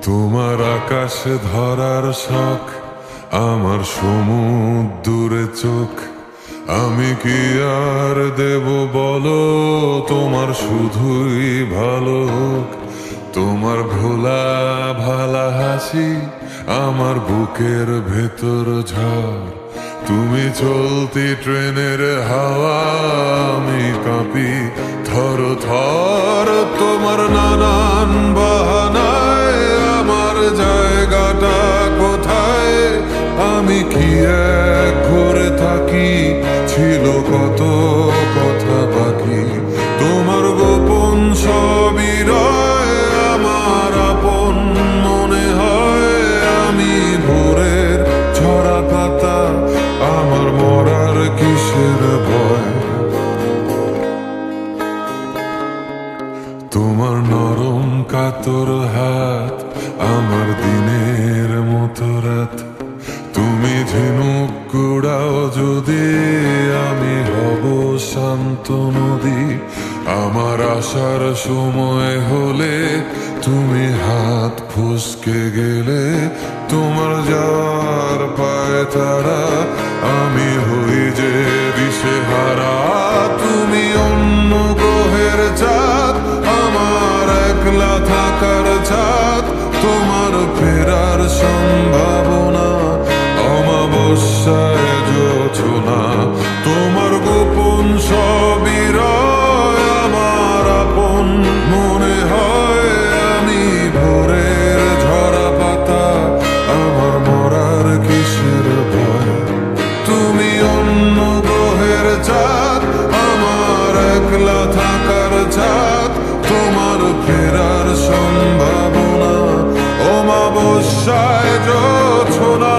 তোমার আকাশে ধরার শখ, আমার সমুদ্রে চোখ। আমি কি আর দেব বলো, তোমার শুধুই ভালো হোক। তোমার ভোলা ভালা হাসি আমার বুকের ভেতর ঝড়। তুমি চলতি ট্রেনের হাওয়া, আমি কাঁপি থর থর। তোমার নানান বাহানায় আমার জায়গাটা কোথায়? আমি কি এক ঘরে থাকি, ছিল কত কথা বাকি। তোমার গোপন সবই রয় আমার আপন মনে হয়। আমি ভোরের ঝরা পাতা, আমার মরার কিসের ভয়? তোমার নরম কাতর হাত আমার দিনের মতো রাত। তুমি ঝিনুক কুড়াও যদি, আমি হব শান্ত নদী। আমার আসার সময় হলে তুমি হাত ফসকে গেলে। তোমার যাওয়ার পায় তারা, আমি হই যে দিশেহারা। তুমি অন্য গ্রহের চাঁদ, আমার একলা থাকার ছাদ। তোমার ফেরার সম্ভাবনা অমাবস্যায় জোছনা। তোমার গোপন সবই রয় আমার আপন মনে হয়। আমি ভোরের ঝরা পাতা, আমার মরার কিসের ভয়? তুমি অন্য গ্রহের চাঁদ, আমার একলা থাকার ছাদ। তোমার ফেরার সম্ভাবনা অমাবস্যায় জোছনা।